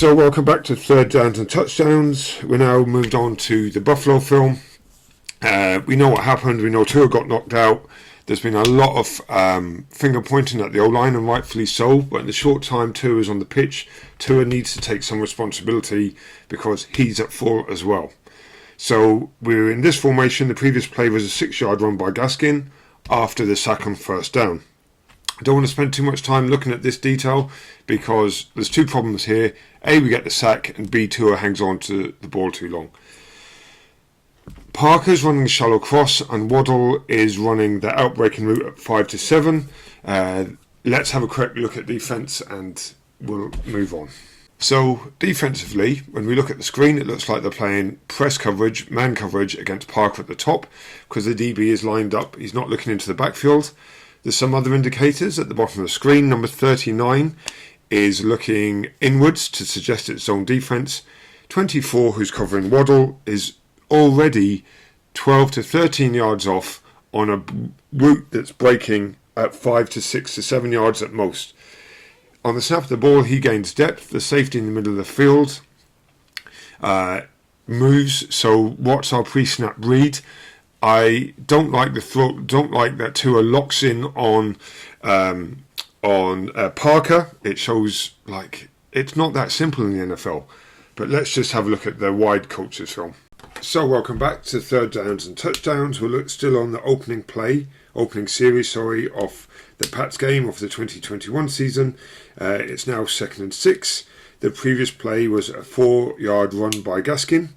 So welcome back to third downs and touchdowns. We're now moved on to the Buffalo film. We know what happened. We know Tua got knocked out. There's been a lot of finger pointing at the O-line, and rightfully so. But in the short time Tua is on the pitch, Tua needs to take some responsibility because he's at fault as well. So we're in this formation. The previous play was a 6-yard run by Gaskin after the sack on first down. I don't want to spend too much time looking at this detail because there's two problems here. A, we get the sack, and B, Tua hangs on to the ball too long. Parker's running a shallow cross, and Waddle is running the outbreaking route at 5 to 7. Let's have a quick look at defence and we'll move on. So defensively, when we look at the screen, it looks like they're playing press coverage, man coverage against Parker at the top because the DB is lined up. He's not looking into the backfield. There's some other indicators at the bottom of the screen. Number 39 is looking inwards to suggest it's zone defence. 24, who's covering Waddle, is already 12 to 13 yards off on a route that's breaking at 5 to 6 to 7 yards at most. On the snap of the ball, he gains depth. The safety in the middle of the field moves. So what's our pre-snap read? I don't like the throw. Don't like that Tua locks in on Parker. It shows like it's not that simple in the NFL. But let's just have a look at the wide coaches film. So welcome back to third downs and touchdowns. We're still on the opening series, of the Pats game of the 2021 season. It's now 2nd and 6. The previous play was a 4-yard run by Gaskin.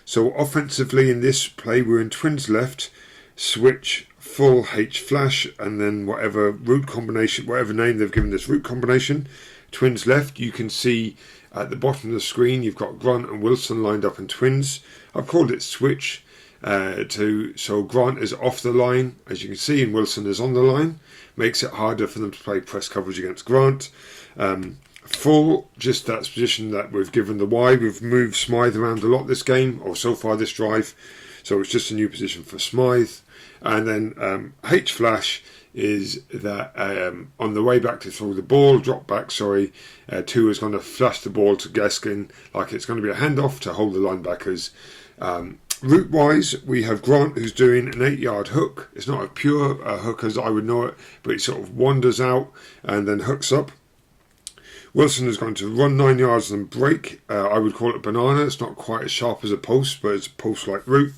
So offensively in this play, we're in twins left, switch, full H flash, and then whatever route combination, whatever name they've given this route combination. Twins left, you can see at the bottom of the screen, you've got Grant and Wilson lined up in twins. I've called it switch, so Grant is off the line, as you can see, and Wilson is on the line. Makes it harder for them to play press coverage against Grant. Full, just that position that we've given the Y. We've moved Smythe around a lot this game, or so far this drive. So it's just a new position for Smythe. And then H flash is that on the way back to throw the ball, Tua is going to flash the ball to Gaskin like it's going to be a handoff to hold the linebackers. Route-wise, we have Grant who's doing an 8-yard hook. It's not a pure hook as I would know it, but it sort of wanders out and then hooks up. Wilson is going to run 9 yards and break. I would call it banana. It's not quite as sharp as a post, but it's a post-like route.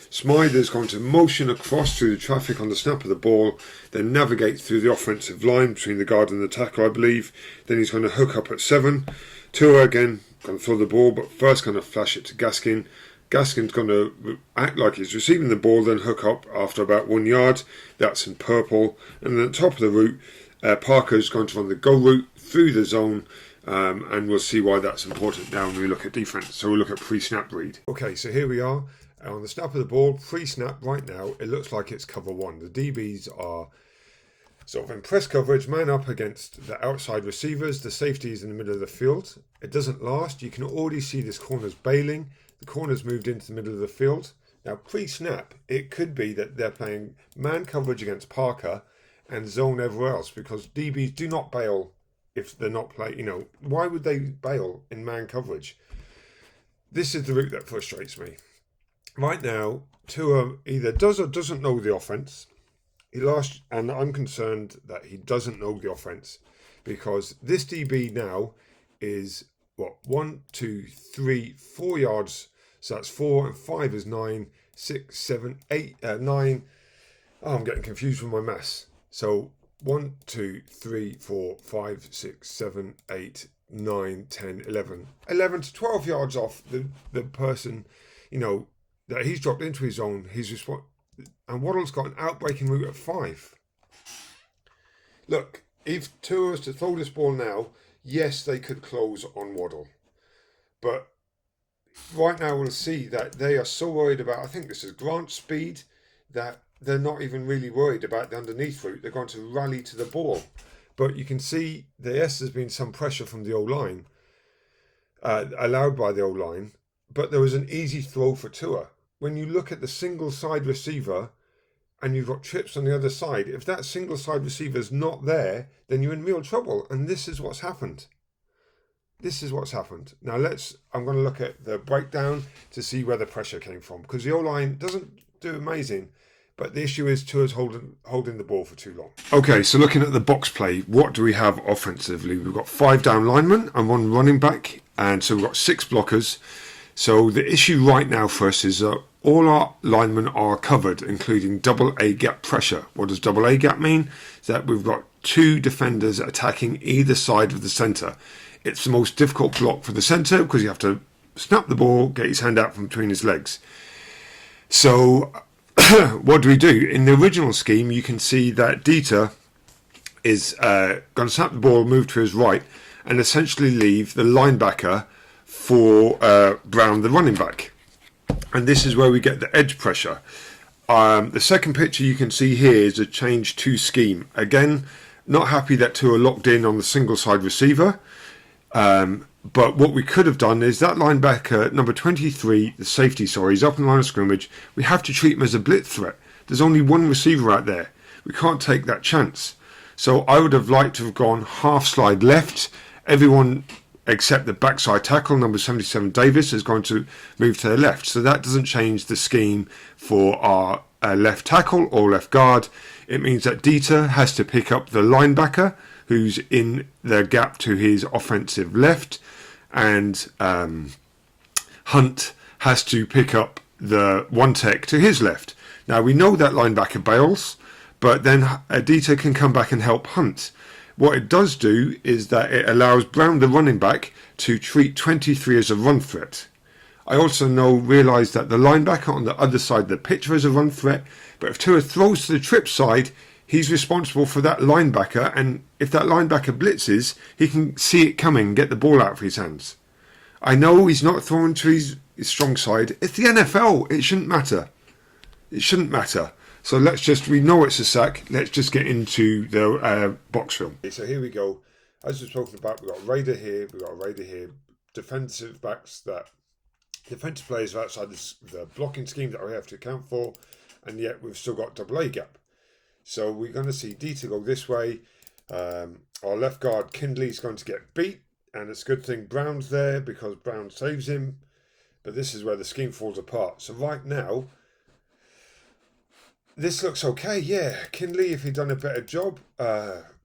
Smythe is going to motion across through the traffic on the snap of the ball, then navigate through the offensive line between the guard and the tackle, I believe. Then he's going to hook up at 7. Tua again going to throw the ball, but first going to flash it to Gaskin. Gaskin's going to act like he's receiving the ball, then hook up after about 1 yard. That's in purple. And then at the top of the route, Parker's going to run the go route through the zone, and we'll see why that's important now when we look at defense. So we'll look at pre-snap read. Okay, so here we are on the snap of the ball. Pre-snap right now, it looks like it's cover 1. The DBs are sort of in press coverage, man up against the outside receivers. The safety is in the middle of the field. It doesn't last. You can already see this corner's bailing. The corner's moved into the middle of the field. Now pre-snap, it could be that they're playing man coverage against Parker and zone everywhere else, because DBs do not bail if they're not playing. Why would they bail in man coverage? This is the route that frustrates me. Right now, Tua either does or doesn't know the offense. And I'm concerned that he doesn't know the offense, because this DB now is 1, 2, 3, 4 yards. So that's 4, and 5 is 9, 6, 7, 8, 9. Oh, I'm getting confused with my maths. So 1, 2, 3, 4, 5, 6, 7, 8, 9, 10, 11. 11 to 12 yards off the person, that he's dropped into his zone. And Waddle's got an outbreaking route at 5. Look, if Tua was to throw this ball now, yes, they could close on Waddle. But right now we'll see that they are so worried about, I think this is Grant's speed, that they're not even really worried about the underneath route. They're going to rally to the ball. But you can see there's been some pressure from the O-line, allowed by the O-line, but there was an easy throw for Tua. When you look at the single side receiver and you've got trips on the other side, if that single side receiver is not there, then you're in real trouble. And this is what's happened. this is what's happened. Now I'm going to look at the breakdown to see where the pressure came from, because the O-line doesn't do amazing, but the issue is Tua's holding the ball for too long. Okay, so looking at the box play, what do we have offensively? We've got 5 down linemen and 1 running back, and so we've got 6 blockers. So the issue right now for us is that all our linemen are covered, including double A gap pressure. What does double A gap mean? Is that we've got 2 defenders attacking either side of the centre. It's the most difficult block for the centre because you have to snap the ball, get his hand out from between his legs. So what do we do? In the original scheme, you can see that Dieter is going to snap the ball, move to his right, and essentially leave the linebacker for Brown, the running back. And this is where we get the edge pressure. The second picture you can see here is a change to scheme. Again, not happy that two are locked in on the single side receiver. But what we could have done is that linebacker, number 23, the safety, he's up in the line of scrimmage. We have to treat him as a blitz threat. There's only one receiver out there. We can't take that chance. So I would have liked to have gone half slide left. Everyone except the backside tackle, number 77, Davis, is going to move to the left. So that doesn't change the scheme for our left tackle or left guard. It means that Dieter has to pick up the linebacker, who's in the gap to his offensive left, and Hunt has to pick up the one tech to his left. Now we know that linebacker bails, but then Dieter can come back and help Hunt. What it does do is that it allows Brown, the running back, to treat 23 as a run threat. I also realise that the linebacker on the other side of the pitch is a run threat, but if Tua throws to the trip side, he's responsible for that linebacker, and if that linebacker blitzes, he can see it coming and get the ball out of his hands. I know he's not throwing to his strong side. It's the NFL. It shouldn't matter. It shouldn't matter. So we know it's a sack. Let's just get into the box film. Okay, so here we go. As we've spoken about, we've got a Raider here, we've got a Raider here. Defensive players are outside the blocking scheme that we have to account for, and yet we've still got double A gap. So we're going to see Dieter go this way. Our left guard, Kindley's going to get beat, and it's a good thing Brown's there because Brown saves him. But this is where the scheme falls apart. So right now, this looks okay. Yeah, Kindley, if he'd done a better job,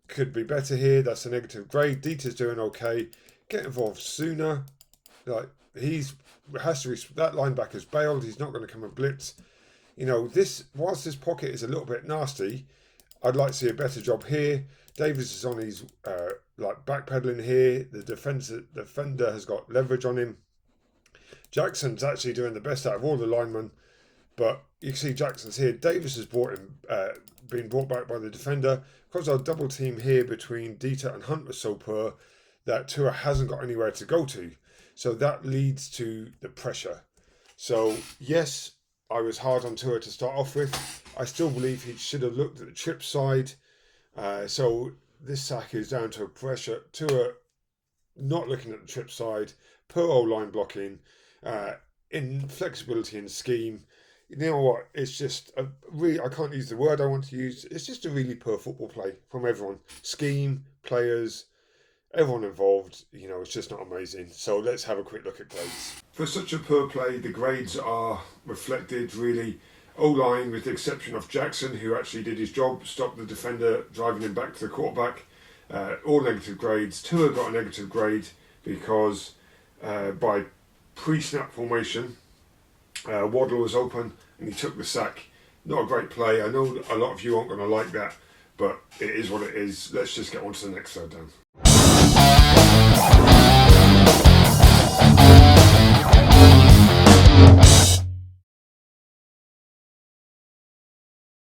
could be better here. That's a negative grade. Dieter's doing okay. Get involved sooner. That linebacker's bailed. He's not going to come and blitz. Whilst this pocket is a little bit nasty, I'd like to see a better job here. Davis is on his backpedaling here. The defender has got leverage on him. Jackson's actually doing the best out of all the linemen, but you can see Jackson's here. Davis has been brought back by the defender. Because our double team here between Dieter and Hunt was so poor that Tua hasn't got anywhere to go to. So that leads to the pressure. So yes, I was hard on Tua to start off with. I still believe he should have looked at the trip side. So this sack is down to a pressure. Tua not looking at the trip side, poor O-line blocking, in flexibility and scheme. You know what? It's just I can't use the word I want to use. It's just a really poor football play from everyone. Scheme, players, everyone involved. It's just not amazing. So let's have a quick look at grades. For such a poor play, the grades are reflected really. O-line, with the exception of Jackson, who actually did his job, stopped the defender, driving him back to the quarterback. All negative grades. Tua got a negative grade because by pre-snap formation, Waddle was open and he took the sack. Not a great play. I know a lot of you aren't going to like that, but it is what it is. Let's just get on to the next third down.